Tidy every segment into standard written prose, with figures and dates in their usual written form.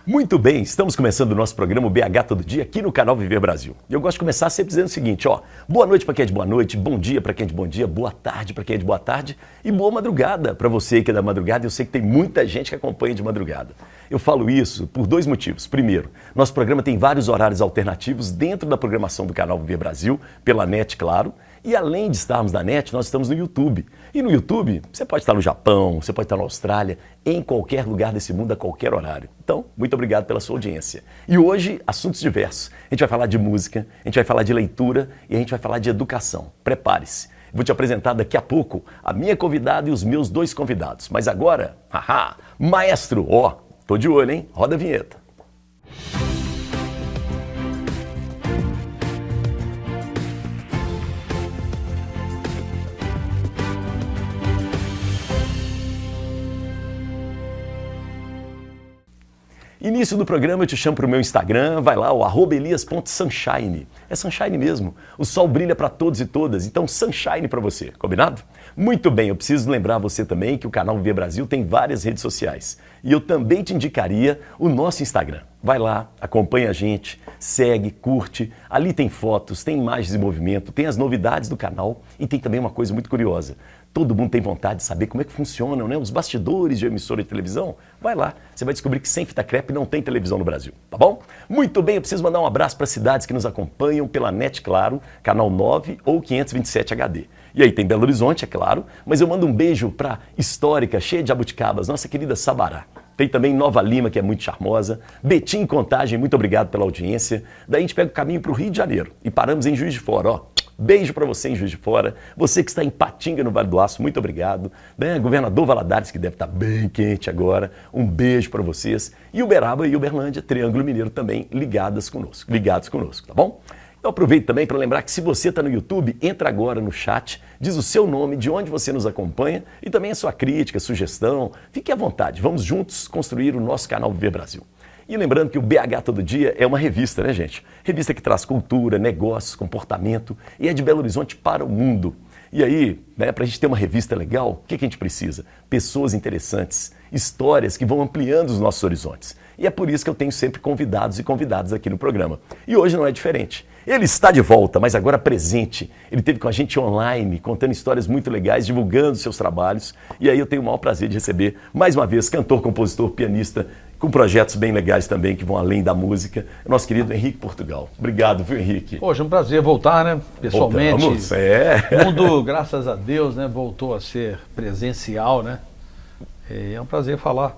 Muito bem, estamos começando o nosso programa BH Todo Dia aqui no canal Viver Brasil. E eu gosto de começar sempre dizendo o seguinte, boa noite para quem é de boa noite, bom dia para quem é de bom dia, boa tarde para quem é de boa tarde e boa madrugada para você que é da madrugada. Eu sei que tem muita gente que acompanha de madrugada. Eu falo isso por dois motivos. Primeiro, nosso programa tem vários horários alternativos dentro da programação do canal Viver Brasil, pela NET, claro. E além de estarmos na NET, nós estamos no YouTube. E no YouTube, você pode estar no Japão, você pode estar na Austrália, em qualquer lugar desse mundo, a qualquer horário. Então, muito obrigado pela sua audiência. E hoje, assuntos diversos. A gente vai falar de música, a gente vai falar de leitura e a gente vai falar de educação. Prepare-se. Vou te apresentar daqui a pouco a minha convidada e os meus dois convidados. Mas agora, maestro, tô de olho, hein? Roda a vinheta. Início do programa, eu te chamo para o meu Instagram, vai lá, @elias.sunshine. É sunshine mesmo, o sol brilha para todos e todas, então sunshine para você, combinado? Muito bem, eu preciso lembrar você também que o canal Viver Brasil tem várias redes sociais. E eu também te indicaria o nosso Instagram. Vai lá, acompanha a gente, segue, curte. Ali tem fotos, tem imagens em movimento, tem as novidades do canal e tem também uma coisa muito curiosa. Todo mundo tem vontade de saber como é que funcionam, né, os bastidores de emissora de televisão. Vai lá, você vai descobrir que sem fita crepe não tem televisão no Brasil, tá bom? Muito bem, eu preciso mandar um abraço para as cidades que nos acompanham pela NET, claro, canal 9 ou 527 HD. E aí tem Belo Horizonte, é claro, mas eu mando um beijo para Histórica, cheia de jabuticabas, nossa querida Sabará. Tem também Nova Lima, que é muito charmosa. Betim, Contagem, muito obrigado pela audiência. Daí a gente pega o caminho para o Rio de Janeiro e paramos em Juiz de Fora, Beijo para você em Juiz de Fora. Você que está em Patinga, no Vale do Aço, muito obrigado. Governador Valadares, que deve estar bem quente agora. Um beijo para vocês. E Uberaba e Uberlândia, Triângulo Mineiro também ligados conosco, tá bom? Eu aproveito também para lembrar que se você está no YouTube, entra agora no chat, diz o seu nome, de onde você nos acompanha e também a sua crítica, sugestão. Fique à vontade, vamos juntos construir o nosso canal Viver Brasil. E lembrando que o BH Todo Dia é uma revista, né, gente? Revista que traz cultura, negócios, comportamento e é de Belo Horizonte para o mundo. E aí, né, para a gente ter uma revista legal, o que a gente precisa? Pessoas interessantes, histórias que vão ampliando os nossos horizontes. E é por isso que eu tenho sempre convidados e convidadas aqui no programa. E hoje não é diferente. Ele está de volta, mas agora presente. Ele esteve com a gente online, contando histórias muito legais, divulgando seus trabalhos. E aí eu tenho o maior prazer de receber, mais uma vez, cantor, compositor, pianista, com projetos bem legais também, que vão além da música, nosso querido Henrique Portugal. Obrigado, viu, Henrique? Poxa, um prazer voltar, né? Pessoalmente. Voltamos, O mundo, graças a Deus, né, voltou a ser presencial, né? E é um prazer falar.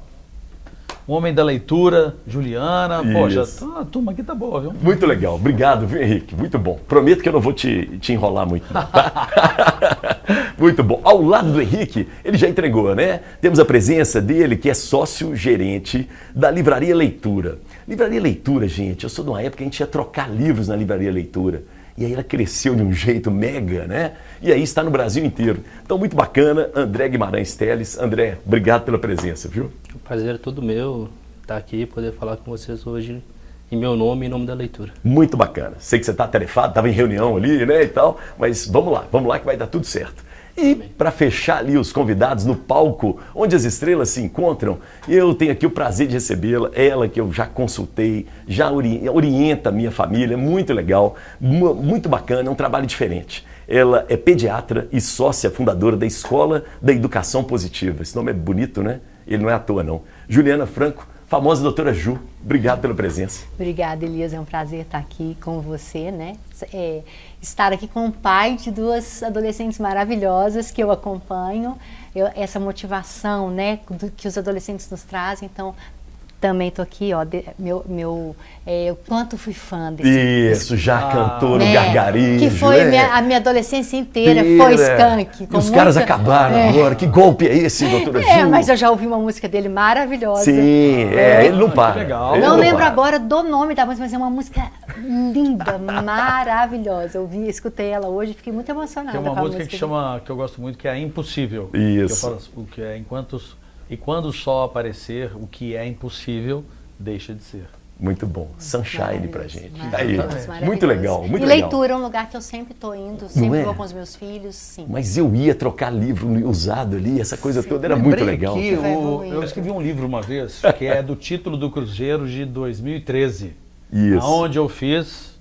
Um homem da leitura, Juliana. Poxa, a turma aqui tá boa, viu? Muito legal. Obrigado, viu, Henrique? Muito bom. Prometo que eu não vou te enrolar muito, não, tá? Muito bom. Ao lado do Henrique, ele já entregou, né? Temos a presença dele, que é sócio-gerente da Livraria Leitura. Livraria Leitura, gente, eu sou de uma época que a gente ia trocar livros na Livraria Leitura. E aí ela cresceu de um jeito mega, né? E aí está no Brasil inteiro. Então, muito bacana. André Guimarães Teles. André, obrigado pela presença, viu? O prazer é todo meu estar aqui e poder falar com vocês hoje em meu nome e em nome da leitura. Muito bacana. Sei que você está atarefado, estava em reunião ali, né, e tal, mas vamos lá que vai dar tudo certo. E para fechar ali os convidados no palco, onde as estrelas se encontram, eu tenho aqui o prazer de recebê-la, ela que eu já consultei, já orienta a minha família, muito legal, muito bacana, é um trabalho diferente. Ela é pediatra e sócia fundadora da Escola da Educação Positiva. Esse nome é bonito, né? Ele não é à toa, não. Juliana Franco, famosa doutora Ju, obrigado pela presença. Obrigada, Elias, é um prazer estar aqui com você, né? Estar aqui com o pai de duas adolescentes maravilhosas que eu acompanho, essa motivação, né, que os adolescentes nos trazem, então também estou aqui, o quanto fui fã desse. Isso, já cantou no Gargarejo. Que foi a minha adolescência inteira, foi Skank. E os caras acabaram agora. Que golpe é esse, doutora Ju? Mas eu já ouvi uma música dele maravilhosa. Sim, ele não para. Legal. Não lembro agora do nome da música, mas é uma música linda, maravilhosa. Eu escutei ela hoje e fiquei muito emocionada. Tem uma música que eu gosto muito, que é Impossível. Isso. Que eu falo, o que é E quando o sol aparecer, o que é impossível deixa de ser. Muito bom. Sunshine pra gente. Aí, Maravilhoso. muito legal, muito e legal. leitura é um lugar que eu sempre estou indo, Não sempre é? vou com os meus filhos, sim. Mas eu ia trocar livro usado ali, essa coisa toda era muito Lembrei legal. aqui, Vai evoluindo. eu escrevi um livro uma vez, que é do título do Cruzeiro de 2013. Isso, Onde eu fiz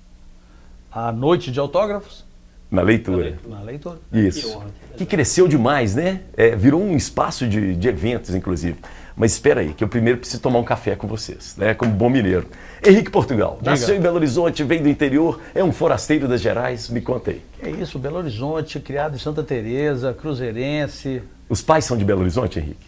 a noite de autógrafos na leitura. na leitura. Isso. Que cresceu demais, né? Virou um espaço de eventos, inclusive. Mas espera aí, que eu primeiro preciso tomar um café com vocês, né? Como bom mineiro. Henrique Portugal, Diga. nasceu em Belo Horizonte, veio do interior, é um forasteiro das Gerais, me conta aí. É isso, Belo Horizonte, criado em Santa Teresa, cruzeirense. Os pais são de Belo Horizonte, Henrique?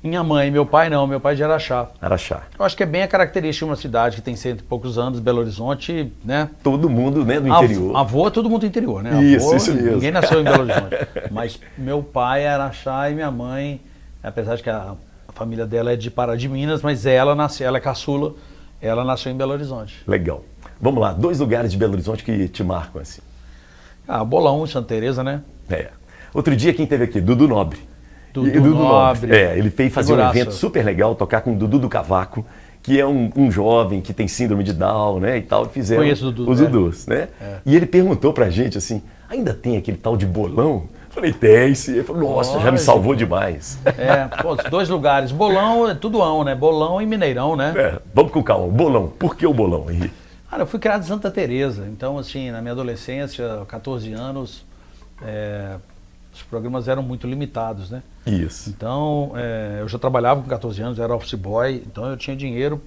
Minha mãe, meu pai não, meu pai de Araxá. Araxá. Eu acho que é bem a característica de uma cidade que tem cento e poucos anos, Belo Horizonte, né? Todo mundo, né, do interior. Avô é todo mundo do interior, né? Isso, Avô, isso mesmo. Ninguém nasceu em Belo Horizonte. Mas meu pai é Araxá e minha mãe, apesar de que a família dela é de Pará de Minas, mas ela é caçula, ela nasceu em Belo Horizonte. Legal. Vamos lá, 2 lugares de Belo Horizonte que te marcam assim. Bolão, Santa Teresa, né? Outro dia quem teve aqui? Dudu Nobre. Dudu Nobre. Ele fez fazer um Figuraça. evento super legal, tocar com o Dudu do Cavaco, que é um jovem que tem síndrome de Down, né, e tal, e fizeram Conheço o Dudu, os né? Dudus, né? E ele perguntou pra gente assim, ainda tem aquele tal de bolão? Eu falei, tem sim. Ele falou, nossa, já me Lógico. salvou demais. Os 2 lugares. Bolão é tudoão, né? Bolão e Mineirão, né? Vamos com calma, bolão. Por que o bolão, Henrique? Cara, eu fui criado em Santa Teresa, então assim, na minha adolescência, 14 anos, os programas eram muito limitados, né? Isso. Então, eu já trabalhava com 14 anos, eu era office boy, então eu tinha dinheiro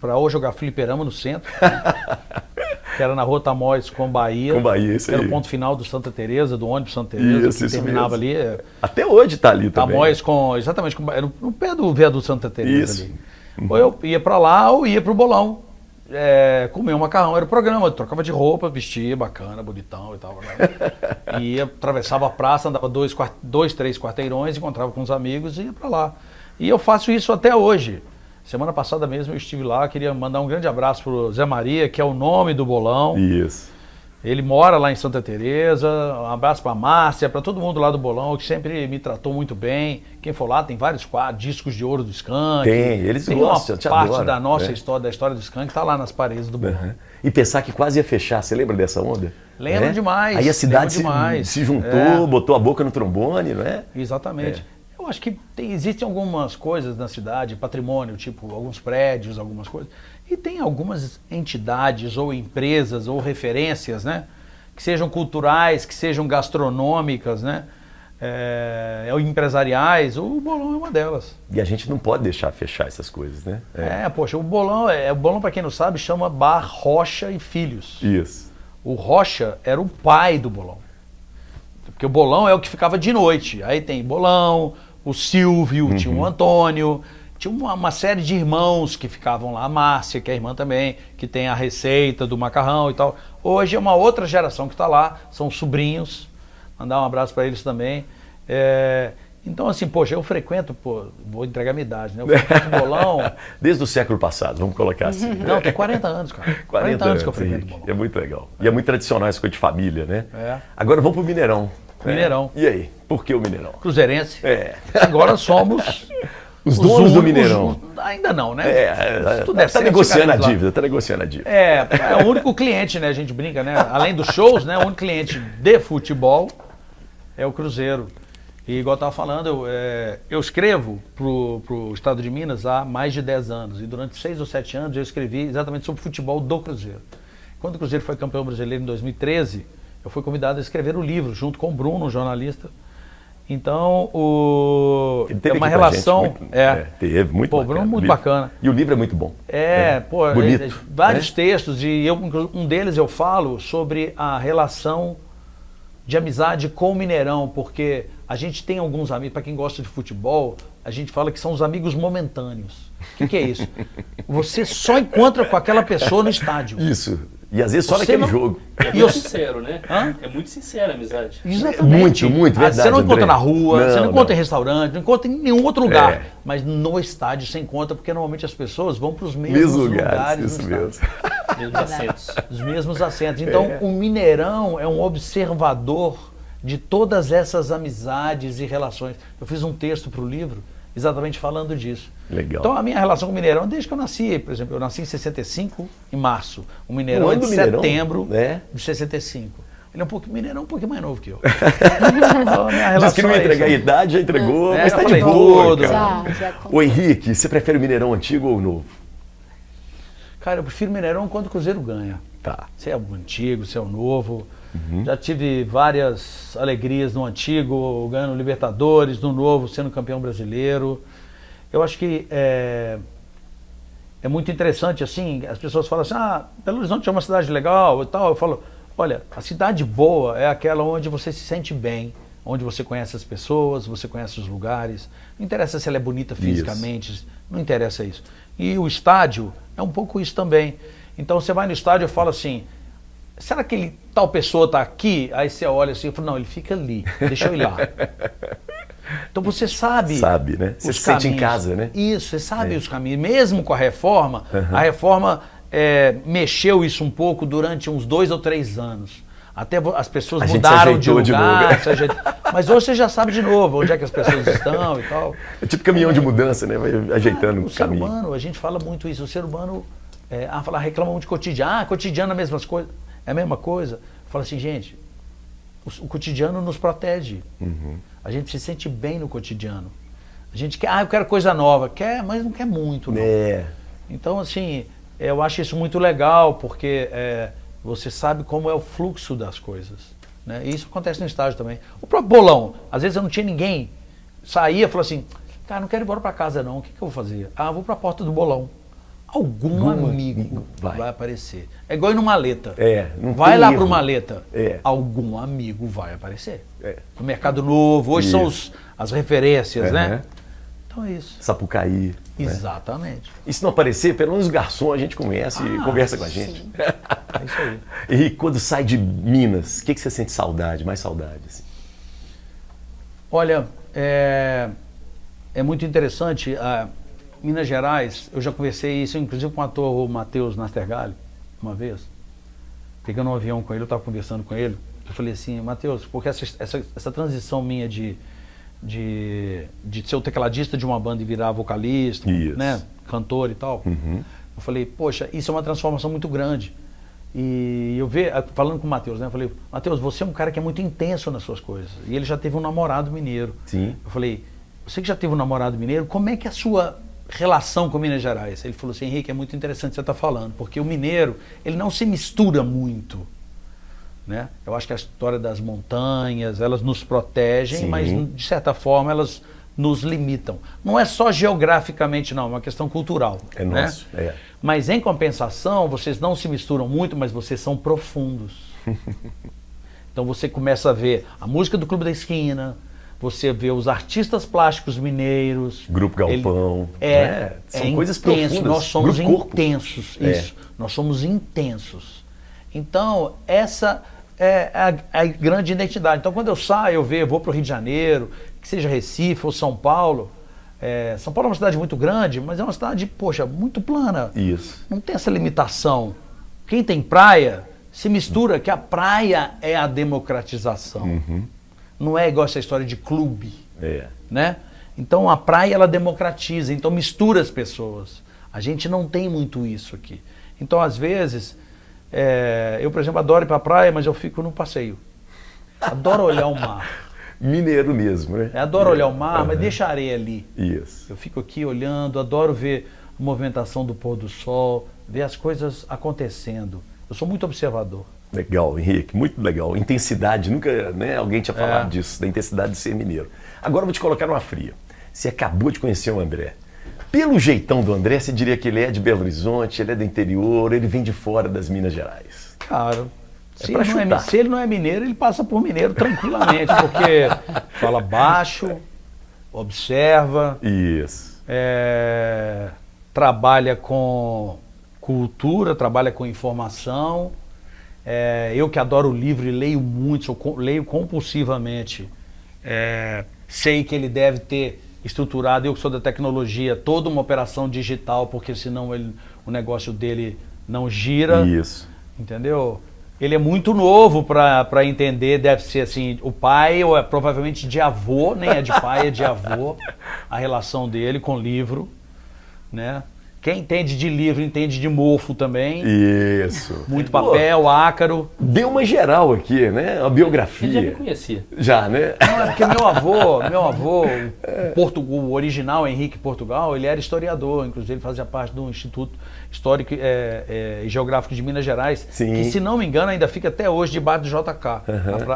para ou jogar fliperama no centro, que era na Rua Tamóis com Bahia, Com Bahia, isso que era aí. o ponto final do Santa Teresa, do ônibus Santa Teresa, Isso, que isso terminava mesmo. ali. Até hoje tá ali também. Tamóis exatamente, era no pé do viaduto Santa Teresa Isso. ali. Ou eu ia para lá ou ia pro bolão. Comer um macarrão, era o programa, eu trocava de roupa, vestia bacana, bonitão e tal. Né? E atravessava a praça, andava 3 quarteirões, encontrava com os amigos e ia para lá. E eu faço isso até hoje. Semana passada mesmo eu estive lá, queria mandar um grande abraço pro Zé Maria, que é o nome do bolão. Isso. Ele mora lá em Santa Teresa, um abraço para Márcia, para todo mundo lá do bolão, que sempre me tratou muito bem. Quem for lá tem vários quadros, discos de ouro do Skank. Tem, eles gostam, uma te parte adoram, da nossa né? história, da história do Skank, tá lá nas paredes do bolão. Uhum. E pensar que quase ia fechar, você lembra dessa onda? Lembro demais, Aí a cidade lembro demais. se juntou, botou a boca no trombone, não é? Exatamente. Eu acho que existem algumas coisas na cidade, patrimônio, tipo alguns prédios, algumas coisas, e tem algumas entidades ou empresas ou referências, né? Que sejam culturais, que sejam gastronômicas, né? Ou empresariais, o bolão é uma delas. E a gente não pode deixar fechar essas coisas, né? Poxa, o bolão para quem não sabe, chama Bar Rocha e Filhos. Isso. O Rocha era o pai do bolão. Porque o bolão é o que ficava de noite. Aí tem bolão, o Silvio, tinha o Antônio, tinha uma série de irmãos que ficavam lá, a Márcia, que é irmã também, que tem a receita do macarrão e tal. Hoje é uma outra geração que está lá, são sobrinhos, mandar um abraço para eles também. Então assim, poxa, eu frequento, vou entregar minha idade, né? Eu frequento bolão. Desde o século passado, vamos colocar assim. Não, tem 40 anos, cara. 40 anos que eu frequento Henrique. bolão. É muito legal. E é muito tradicional essa coisa de família, né? É. Agora vamos pro Mineirão. Mineirão. E aí? Por que o Mineirão? Cruzeirense. É. Agora somos Os donos do Mineirão. Ainda não, né? Se tudo der Tá certo, negociando a chegaremos lá. dívida, tá negociando a dívida. É o único cliente, né? A gente brinca, né? Além dos shows, né? O único cliente de futebol é o Cruzeiro. E igual eu estava falando, eu escrevo pro Estado de Minas há mais de 10 anos. E durante 6 ou 7 anos eu escrevi exatamente sobre o futebol do Cruzeiro. Quando o Cruzeiro foi campeão brasileiro em 2013, eu fui convidado a escrever o livro, junto com o Bruno, um jornalista. Então, Ele teve é uma aqui com a gente, relação... teve, muito Pô, bacana. Bruno, muito O livro- bacana. E o livro é muito bom. Bonito. Vários né? textos, e um deles eu falo sobre a relação de amizade com o Mineirão, porque a gente tem alguns amigos, para quem gosta de futebol, a gente fala que são os amigos momentâneos. O que é isso? Você só encontra com aquela pessoa no estádio. Isso. E às vezes só Você naquele não- jogo. É E muito eu- sincero, né? Hã? É muito sincera a amizade. Exatamente. Muito, verdade, Você não encontra André. na rua, você não Não, encontra não. em restaurante, não encontra em nenhum outro lugar. É. Mas no estádio você encontra, porque normalmente as pessoas vão para os mesmos Mesmo lugares isso no estádio. mesmo. Mesmos assentos. Os mesmos assentos. Então, o Mineirão é um observador de todas essas amizades e relações. Eu fiz um texto para o livro exatamente falando disso. Legal. Então a minha relação com o Mineirão, desde que eu nasci, por exemplo, eu nasci em 65, em março. O Mineirão é de setembro de 65. Ele é Mineirão um pouquinho mais novo que eu. Então, a minha relação Diz que não ia entregar a idade, já entregou, mas tá de boa, cara. Ô Henrique, você prefere o Mineirão antigo ou o novo? Cara, eu prefiro o Mineirão quando o Cruzeiro ganha. Tá. Se é o antigo, se é o novo. Já tive várias alegrias no antigo, ganhando Libertadores, no novo, sendo campeão brasileiro. Eu acho que é muito interessante, assim, as pessoas falam assim, Belo Horizonte é uma cidade legal e tal. Eu falo, olha, a cidade boa é aquela onde você se sente bem, onde você conhece as pessoas, você conhece os lugares. Não interessa se ela é bonita fisicamente, não interessa isso. E o estádio é um pouco isso também. Então você vai no estádio e fala assim, será que tal pessoa está aqui? Aí você olha assim e fala, não, ele fica ali, deixa eu ir lá. Então você sabe. Sabe, né? Você se sente em casa, né? Isso, você sabe os caminhos. Mesmo com a reforma, a reforma mexeu isso um pouco durante uns 2 ou 3 anos. Até as pessoas mudaram de lugar. Mas hoje você já sabe de novo onde é que as pessoas estão e tal. É tipo caminhão de mudança, né? Vai ajeitando o caminho. O ser humano, a gente fala muito isso. O ser humano reclama muito de cotidiano. Cotidiano é a mesma coisa. É a mesma coisa. Fala assim, gente, o cotidiano nos protege. A gente se sente bem no cotidiano. A gente quer, eu quero coisa nova. Quer, mas não quer muito, não. Então, assim, eu acho isso muito legal, porque você sabe como é o fluxo das coisas. Né? E isso acontece no estádio também. O próprio bolão, às vezes eu não tinha ninguém. Saía e falou assim, cara, não quero ir embora para casa não, o que eu vou fazer? Vou para a porta do bolão. Algum amigo vai aparecer. É igual ir no Maleta. Vai lá pro Maleta. Algum amigo vai aparecer. No Mercado Novo, hoje são as referências, né? Então é isso. Sapucaí. Exatamente. E se não aparecer, pelo menos o garçom a gente conhece e conversa com a gente. É isso aí. E quando sai de Minas, o que você sente saudade, mais saudade? Assim? Olha, é muito interessante. Minas Gerais, eu já conversei isso, inclusive com o ator Matheus Nastergalli, uma vez. Pegando um avião com ele, eu estava conversando com ele. Eu falei assim, Matheus, porque essa transição minha de ser o tecladista de uma banda e virar vocalista, né, cantor e tal, eu falei, poxa, isso é uma transformação muito grande. E eu falando com o Matheus, né, eu falei, Matheus, você é um cara que é muito intenso nas suas coisas. E ele já teve um namorado mineiro. Sim. Eu falei, você que já teve um namorado mineiro, como é que é a sua relação com Minas Gerais? Ele falou assim, Henrique, é muito interessante o que você está falando, porque o mineiro, ele não se mistura muito, né? Eu acho que a história das montanhas, elas nos protegem, mas de certa forma elas nos limitam. Não é só geograficamente não, é uma questão cultural. É né? nosso, Mas em compensação, vocês não se misturam muito, mas vocês são profundos. Então você começa a ver a música do Clube da Esquina, você vê os artistas plásticos mineiros. Grupo Galpão. São coisas intenso, profundas. Nós somos Grupo intensos. Isso. Nós somos intensos. Então, essa é a grande identidade. Então, quando eu saio, eu vou para o Rio de Janeiro, que seja Recife ou São Paulo. São Paulo é uma cidade muito grande, mas é uma cidade, poxa, muito plana. Isso. Não tem essa limitação. Quem tem praia, se mistura, que a praia é a democratização. Não é igual essa história de clube, né? Então a praia ela democratiza, então mistura as pessoas. A gente não tem muito isso aqui. Então às vezes, eu por exemplo adoro ir para a praia, mas eu fico no passeio. Adoro olhar o mar. Mineiro mesmo, né? Adoro olhar o mar, mas deixa a areia ali. Isso. Eu fico aqui olhando, adoro ver a movimentação do pôr do sol, ver as coisas acontecendo. Eu sou muito observador. Legal, Henrique, muito legal. Intensidade, nunca alguém tinha falado disso, da intensidade de ser mineiro. Agora eu vou te colocar numa fria. Você acabou de conhecer o André. Pelo jeitão do André, você diria que ele é de Belo Horizonte, ele é do interior, ele vem de fora das Minas Gerais? Cara, se ele não é mineiro, ele passa por mineiro tranquilamente, porque fala baixo, observa, trabalha com cultura, trabalha com informação. Eu que adoro livro e leio muito, leio compulsivamente, sei que ele deve ter estruturado, eu que sou da tecnologia, toda uma operação digital, porque senão o negócio dele não gira. Isso. Entendeu? Ele é muito novo para entender, deve ser assim, o pai, ou é provavelmente de avô, nem é de pai, é de avô, a relação dele com o livro, né? Quem entende de livro, entende de mofo também. Isso. Muito papel, ácaro. Deu uma geral aqui, né? A biografia. Ele já me conhecia. Já, né? Não, é porque meu avô, o original, Henrique Portugal, ele era historiador, inclusive ele fazia parte do Instituto Histórico e Geográfico de Minas Gerais, Sim. que, se não me engano, ainda fica até hoje debaixo do JK,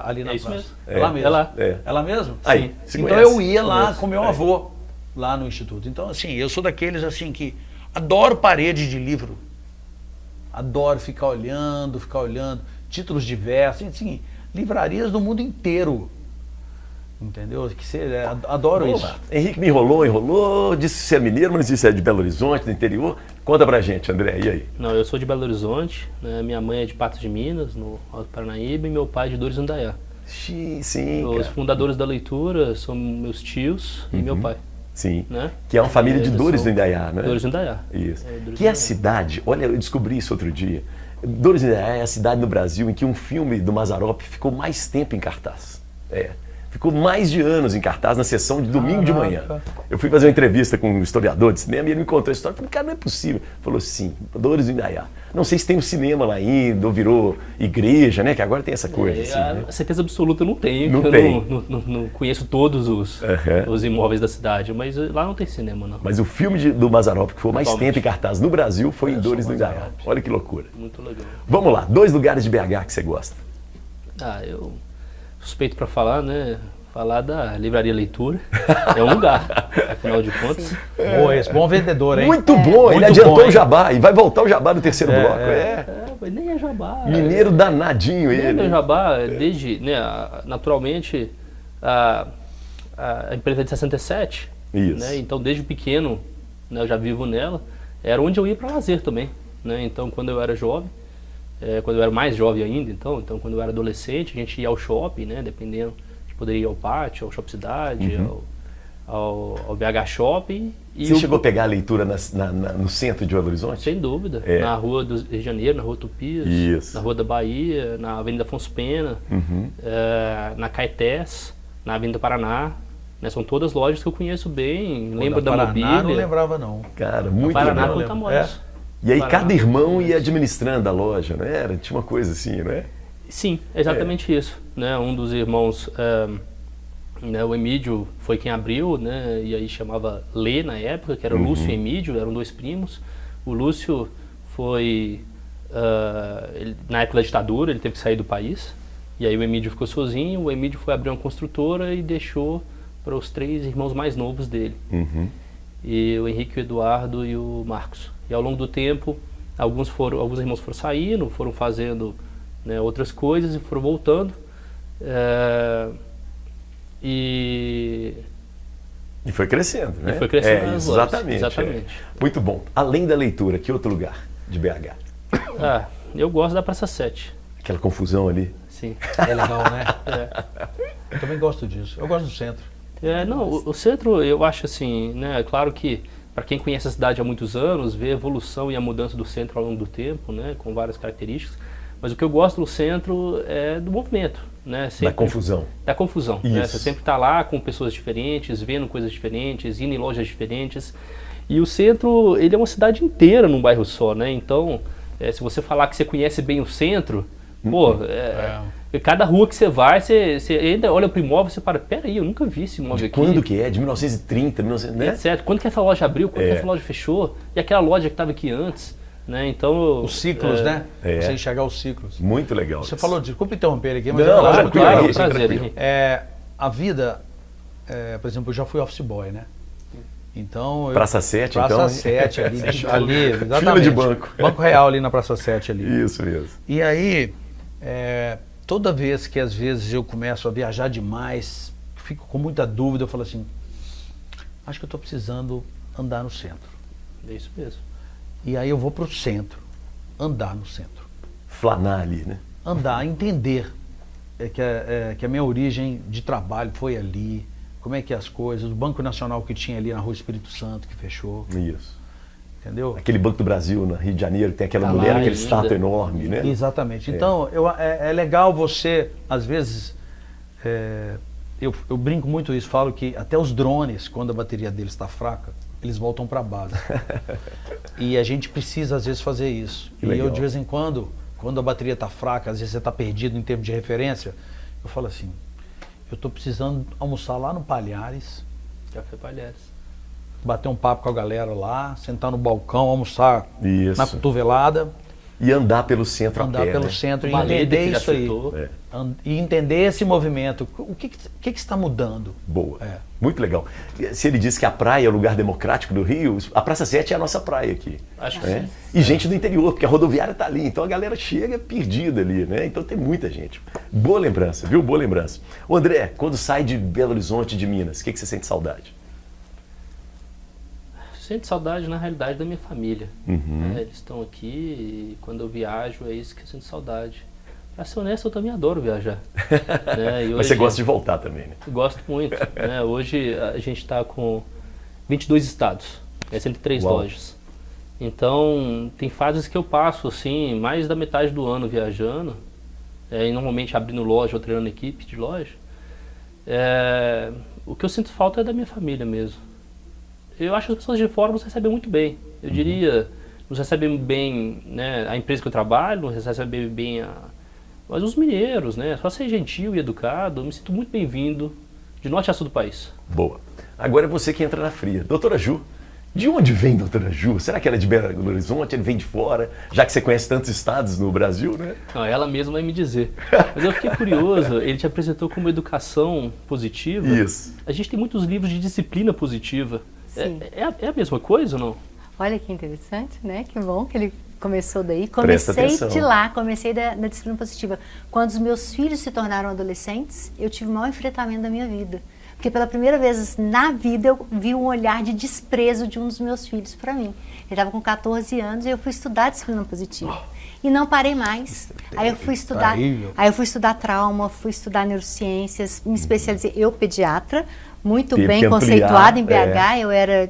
ali na É isso praça. mesmo. É lá mesmo. É lá. É. É lá mesmo? Aí, se Então conhece. eu ia lá Conheço. com meu avô, lá no Instituto. Então, assim, eu sou daqueles assim que adoro parede de livro. Adoro ficar olhando, títulos diversos, assim, livrarias do mundo inteiro. Entendeu? Adoro Vamos isso. lá. Henrique me enrolou, disse que você é mineiro, mas disse que é de Belo Horizonte, do interior. Conta pra gente, André, e aí? Não, eu sou de Belo Horizonte, né? Minha mãe é de Patos de Minas, no Alto Paranaíba, e meu pai é de Dores do Indaiá. Sim, Os cara. fundadores da leitura são meus tios e meu pai. Sim. Né? Que é uma família de Eles Dores são do Indaiá, né? Dores do Indaiá. Isso. É, Dores do Que é a Indaiá. cidade, olha, eu descobri isso outro dia. Dores do Indaiá é a cidade no Brasil em que um filme do Mazzaropi ficou mais tempo em cartaz. Ficou mais de anos em cartaz na sessão de domingo de manhã. Eu fui fazer uma entrevista com um historiador de cinema e ele me contou a história. Eu falei, cara, não é possível. Ele falou, sim, Dores do Indaiá. Não sei se tem um cinema lá ainda, ou virou igreja, né? Que agora tem essa coisa. Assim, né? A certeza absoluta eu não tenho, Não porque tem. eu não conheço todos os imóveis da cidade, mas lá não tem cinema, não. Mas o filme do Mazzaropi que ficou mais Totalmente. tempo em cartaz no Brasil foi em Olha Dores só, do Indaiá. Mazzaropi. Olha que loucura. Muito legal. Vamos lá, 2 lugares de BH que você gosta. Eu suspeito para falar, né? Falar da Livraria Leitura. É um lugar, afinal de contas. Boa, esse bom vendedor, hein? Muito bom, ele Muito adiantou bom, o hein? jabá e vai voltar o jabá no terceiro bloco. Mas nem é jabá. Mineiro danadinho Nem ele. é jabá, desde, né, naturalmente, a empresa é de 67. Isso. Né, então, desde pequeno, né, eu já vivo nela. Era onde eu ia para lazer também. Né, então, quando eu era jovem, quando eu era mais jovem ainda, então quando eu era adolescente, a gente ia ao shopping, né, dependendo. A gente poderia ir ao Pátio, ao Shopping Cidade, ao BH Shopping. E Você chegou a pegar a leitura no centro de Belo Horizonte? Sem dúvida. É. Na Rua do Rio de Janeiro, na Rua Tupias, Isso. na Rua da Bahia, na Avenida Afonso Pena, na Caetés, na Avenida Paraná. Né? São todas lojas que eu conheço bem, lembro da Paraná, mobília. não lembrava, não. Cara, muito Paraná legal. com Tamoios. E aí Paraná. cada irmão ia administrando a loja, não era? Tinha uma coisa assim, não é? Sim, exatamente isso. Né? Um dos irmãos, né, o Emídio, foi quem abriu, né? E aí chamava Lê na época, que era o Lúcio e Emídio, eram 2 primos. O Lúcio foi, na época da ditadura, ele teve que sair do país. E aí o Emídio ficou sozinho, o Emídio foi abrir uma construtora e deixou para os 3 irmãos mais novos dele. E o Henrique, o Eduardo e o Marcos. E ao longo do tempo, alguns irmãos foram saindo, foram fazendo, né, outras coisas e foram voltando. E foi crescendo, né? E foi crescendo as lojas, exatamente. exatamente. Muito bom. Além da leitura, que outro lugar de BH? Eu gosto da Praça 7. Aquela confusão ali. Sim. É legal, né? Eu também gosto disso. Eu gosto do centro. Não, o centro, eu acho assim, né? Claro que para quem conhece a cidade há muitos anos, vê a evolução e a mudança do centro ao longo do tempo, né? Com várias características. Mas o que eu gosto do centro é do movimento, né? Sempre, Da confusão. Da confusão. Né? Isso. Você sempre está lá com pessoas diferentes, vendo coisas diferentes, indo em lojas diferentes. E o centro, ele é uma cidade inteira num bairro só, né? Então, se você falar que você conhece bem o centro, cada rua que você vai, você ainda olha para o imóvel e você para, peraí, eu nunca vi esse imóvel De aqui. quando que é? De 1930, 1900, né? Etc. Quando que essa loja abriu, quando que essa loja fechou, e aquela loja que estava aqui antes, né? Então, Os ciclos, né? Você enxergar os ciclos. Muito legal. Você isso. falou, desculpa interromper aqui, mas Não, eu acho tranquilo, claro, Henrique, prazer, tranquilo. Henrique. a vida, por exemplo, eu já fui office boy, né? Então, Praça 7, Praça então. 7 ali, exatamente. Fila de banco. Banco Real ali na Praça 7 ali. Isso mesmo. E aí, toda vez que às vezes eu começo a viajar demais, fico com muita dúvida, eu falo assim, acho que eu estou precisando andar no centro. é isso mesmo. E aí eu vou para o centro, andar no centro. Flanar ali, né? Andar, entender que a minha origem de trabalho foi ali, como é que é as coisas, o Banco Nacional que tinha ali na Rua Espírito Santo, que fechou. Isso. entendeu? Aquele Banco do Brasil, no Rio de Janeiro, tem aquela Tá mulher, lá aquele ainda. estátua enorme, né? Exatamente. Então, é legal você, às vezes, eu brinco muito isso, falo que até os drones, quando a bateria deles está fraca, eles voltam para a base. E a gente precisa, às vezes, fazer isso. Que e legal. eu, de vez em quando a bateria está fraca, às vezes você está perdido em termos de referência, eu falo assim, eu estou precisando almoçar lá no Palhares, Café Palhares. bater um papo com a galera lá, sentar no balcão, almoçar Isso. na cotovelada, E andar pelo centro andar a pé, pelo né? centro e Valete, entender que já isso aí. citou. É. E entender esse movimento. O que está mudando? Boa. É. Muito legal. Se ele diz que a praia é o lugar democrático do Rio, a Praça 7 é a nossa praia aqui. Acho que né? sim. E gente do interior, porque a rodoviária está ali. Então a galera chega perdida ali, né? Então tem muita gente. Boa lembrança, viu? Boa lembrança. Ô André, quando sai de Belo Horizonte, de Minas, o que você sente saudade? Sinto saudade, na realidade, da minha família. Uhum. Eles estão aqui e quando eu viajo é isso que eu sinto saudade. Pra ser honesto, eu também adoro viajar. Né? E Mas você hoje- gosta de voltar também, né? Gosto muito. Né? Hoje a gente está com 22 estados, 103 Uau. lojas. Então, tem fases que eu passo assim, mais da metade do ano viajando, e normalmente abrindo loja ou treinando equipe de loja. O que eu sinto falta é da minha família mesmo. Eu acho que as pessoas de fora nos recebem muito bem. Eu diria, nos recebem bem, né, a empresa que eu trabalho, nos recebem bem mas os mineiros, né? Só ser gentil e educado, eu me sinto muito bem-vindo de norte a sul do país. Boa. Agora é você que entra na fria. Doutora Ju, de onde vem Doutora Ju? Será que ela é de Belo Horizonte? Ele vem de fora? Já que você conhece tantos estados no Brasil, né? Não, ela mesma vai me dizer. Mas eu fiquei curioso, ele te apresentou como educação positiva. Isso. A gente tem muitos livros de disciplina positiva. Sim. É a mesma coisa ou não? Olha que interessante, né? Que bom que ele começou daí. Presta Comecei atenção. de lá, comecei da disciplina positiva. Quando os meus filhos se tornaram adolescentes, eu tive o maior enfrentamento da minha vida. Porque pela primeira vez na vida eu vi um olhar de desprezo de um dos meus filhos para mim. Ele estava com 14 anos e eu fui estudar disciplina positiva. E não parei mais. Aí eu fui estudar, terrível. aí eu fui estudar trauma, fui estudar neurociências, me especializei, eu pediatra, muito Teve bem que ampliar, conceituada em BH, eu era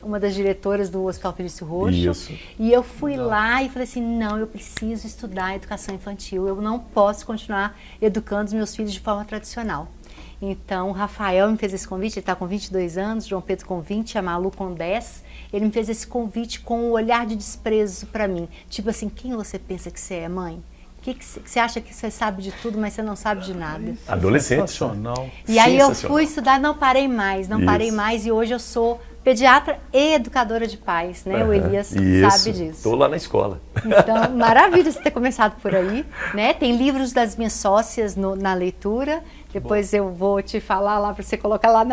uma das diretoras do Hospital Felício Roxo. Isso. E eu fui lá e falei assim, não, eu preciso estudar educação infantil, eu não posso continuar educando os meus filhos de forma tradicional. Então, o Rafael me fez esse convite, ele está com 22 anos, João Pedro com 20, a Malu com 10. Ele me fez esse convite com um olhar de desprezo para mim. Tipo assim, quem você pensa que você é, mãe? Que você acha que você sabe de tudo, mas você não sabe de nada? Adolescente. Sensacional. E aí eu Sensacional. fui estudar, não parei mais e hoje eu sou pediatra e educadora de pais, né? O Elias sabe disso. Estou lá na escola. Então, maravilha você ter começado por aí, né? Tem livros das minhas sócias na leitura. Depois eu vou te falar lá para você colocar lá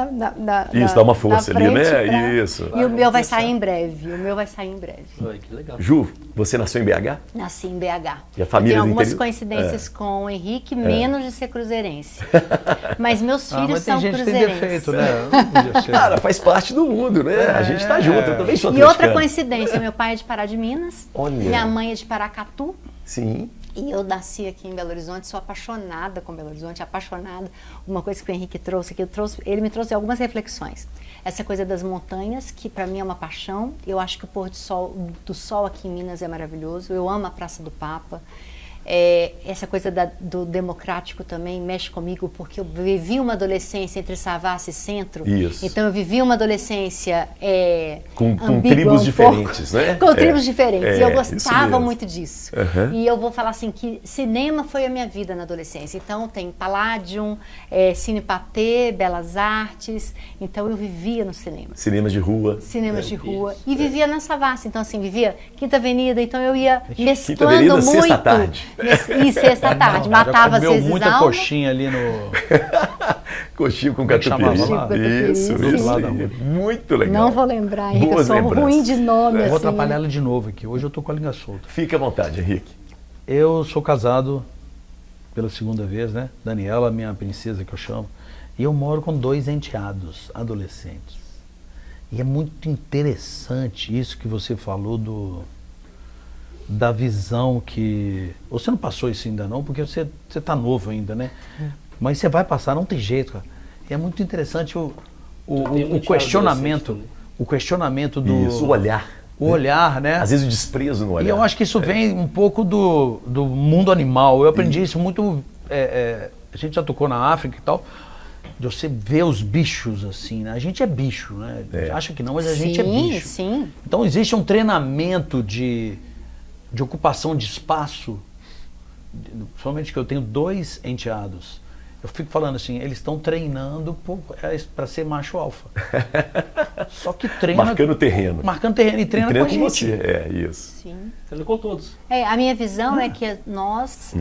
Isso, dá uma força na ali, né? frente Isso. E o meu vai sair em breve. O meu vai sair em breve. Ai, que legal. Ju, você nasceu em BH? Nasci em BH. E a família Tem do algumas interior? coincidências com o Henrique, menos de ser cruzeirense. Mas meus filhos Mas tem são gente que tem cruzeirenses. defeito, né? Não podia ser. Cara, faz parte do mundo, né? A gente tá junto, eu também sou E outra atleticano. coincidência, meu pai é de Pará de Minas, Olha. minha mãe é de Paracatu. Sim. E eu nasci aqui em Belo Horizonte, sou apaixonada com Belo Horizonte, apaixonada. Uma coisa que o Henrique trouxe, ele me trouxe algumas reflexões. Essa coisa das montanhas, que para mim é uma paixão. Eu acho que o pôr do sol aqui em Minas é maravilhoso. Eu amo a Praça do Papa. Essa coisa do democrático também mexe comigo, porque eu vivi uma adolescência entre Savassi e Centro. Isso. Então eu vivi uma adolescência Com ambígua tribos um diferentes, pouco, né? Com tribos diferentes. E eu isso gostava mesmo. muito disso. Uhum. E eu vou falar assim, que cinema foi a minha vida na adolescência. Então tem Palladium, Cine Pathé, Belas Artes. Então eu vivia no cinema. Cinemas de rua. Cinemas de rua. E vivia na Savassi. Então assim, vivia Quinta Avenida. Então eu ia Quinta mesclando Avenida, muito. sexta-tarde. E sexta-tarde. Matava às comeu vezes muita alma. coxinha ali no... Coxinha com que chamava catupiry. lá? Isso, Catupiry, isso. sim. Aí. Muito legal. Não vou lembrar, Henrique. Eu Boas sou lembranças. ruim de nome. Vou assim. atrapalhar ela de novo aqui. Hoje eu tô com a língua solta. Fique à vontade, Henrique. Eu sou casado pela segunda vez, né? Daniela, minha princesa que eu chamo. E eu moro com 2 enteados adolescentes. E é muito interessante isso que você falou da visão que... Você não passou isso ainda não, porque você tá novo ainda, né? Mas você vai passar, não tem jeito, cara. E é muito interessante o questionamento. O questionamento do... Isso, o olhar. O olhar, né? Às vezes o desprezo no olhar. E eu acho que isso vem um pouco do mundo animal. Eu aprendi isso muito... a gente já tocou na África e tal, de você ver os bichos assim, né? A gente é bicho, né? A gente acha que não, mas a gente é bicho. Sim. Então existe um treinamento de ocupação de espaço, principalmente que eu tenho 2 enteados. Eu fico falando assim, eles estão treinando para ser macho alfa. Só que treina... Marcando terreno. Marcando terreno e treina com a gente. Você, isso. Sim. Treina com todos. A minha visão é que nós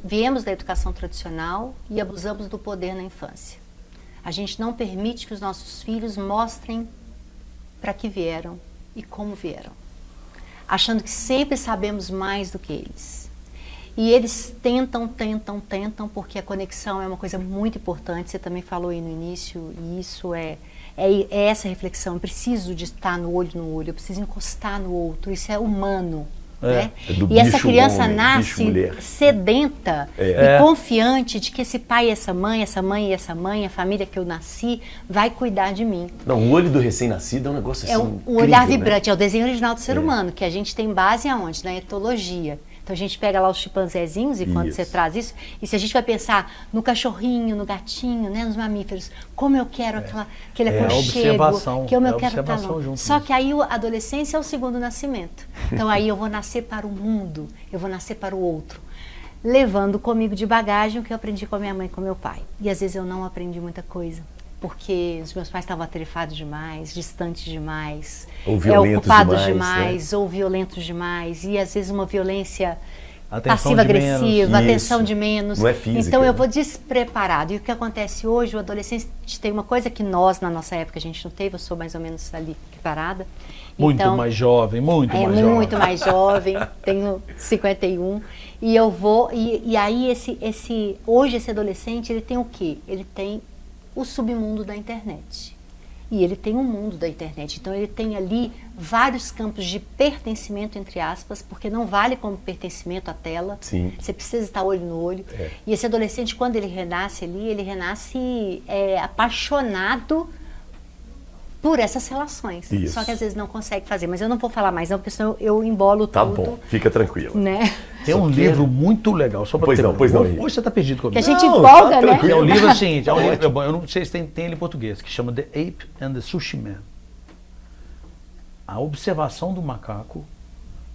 viemos da educação tradicional e abusamos do poder na infância. A gente não permite que os nossos filhos mostrem para que vieram e como vieram. Achando que sempre sabemos mais do que eles. E eles tentam, porque a conexão é uma coisa muito importante. Você também falou aí no início, e isso é essa reflexão. Eu preciso de estar no olho, eu preciso encostar no outro, isso é humano. Né? E essa criança nasce sedenta e confiante de que esse pai e essa mãe, a família que eu nasci, vai cuidar de mim. Não, o olho do recém-nascido é um negócio assim um olhar vibrante, é o desenho original do ser humano, que a gente tem base aonde? Na etologia. Então a gente pega lá os chimpanzézinhos e quando você traz isso, e se a gente vai pensar no cachorrinho, no gatinho, né, nos mamíferos, como eu quero aquele aconchego, como eu quero estar longe. Só que aí a adolescência é o segundo nascimento. Então aí eu vou nascer para o mundo, eu vou nascer para o outro, levando comigo de bagagem o que eu aprendi com a minha mãe e com meu pai. E às vezes eu não aprendi muita coisa, porque os meus pais estavam atarefados demais, distantes demais, ocupados demais, né? Ou violentos demais, e às vezes uma violência passiva-agressiva, atenção de menos. Não é física, então eu vou despreparado. E o que acontece hoje, o adolescente tem uma coisa que nós, na nossa época, a gente não teve, eu sou mais ou menos ali preparada. Muito então, mais jovem, muito mais jovem, tenho 51, e eu vou, e aí hoje esse adolescente, ele tem o quê? Ele tem o submundo da internet. E ele tem um mundo da internet. Então ele tem ali vários campos de pertencimento, entre aspas, porque não vale como pertencimento à tela. Sim. Você precisa estar olho no olho. E esse adolescente, quando ele renasce ali, ele renasce apaixonado por essas relações. Isso. Só que às vezes não consegue fazer. Mas eu não vou falar mais não, porque senão eu embolo tudo. Tá bom, fica tranquilo. Né? Tem um livro muito legal, só para Pois não. Hoje você está perdido comigo. Que a gente empolga, né? É um livro assim, eu não sei se tem ele em português, que chama The Ape and the Sushi Man. A observação do macaco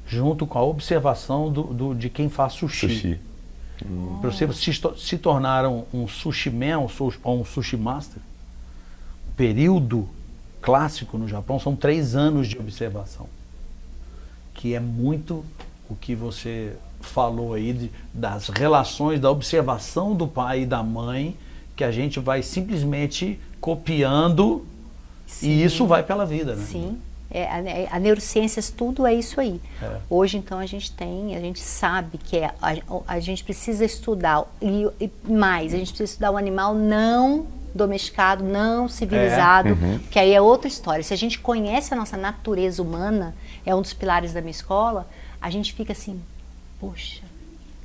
junto com a observação de quem faz sushi. Para você se tornar um sushi man, um sushi master, o período clássico no Japão são 3 anos de observação, que é muito o que você falou aí das relações, da observação do pai e da mãe, que a gente vai simplesmente copiando. Sim. E isso vai pela vida, né? Sim. A neurociências, tudo é isso aí. Hoje, então, a gente sabe que a gente precisa estudar, e mais, a gente precisa estudar um animal não domesticado, não civilizado, que aí é outra história. Se a gente conhece a nossa natureza humana, é um dos pilares da minha escola, a gente fica assim, poxa,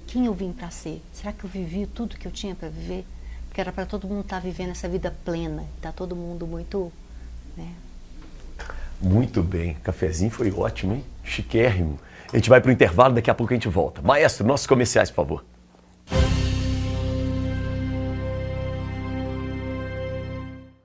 quem eu vim para ser? Será que eu vivi tudo que eu tinha para viver? Porque era para todo mundo estar vivendo essa vida plena, tá todo mundo muito... Né? Muito bem, cafezinho foi ótimo, hein? Chiquérrimo. A gente vai para o intervalo, daqui a pouco a gente volta. Maestro, nossos comerciais, por favor.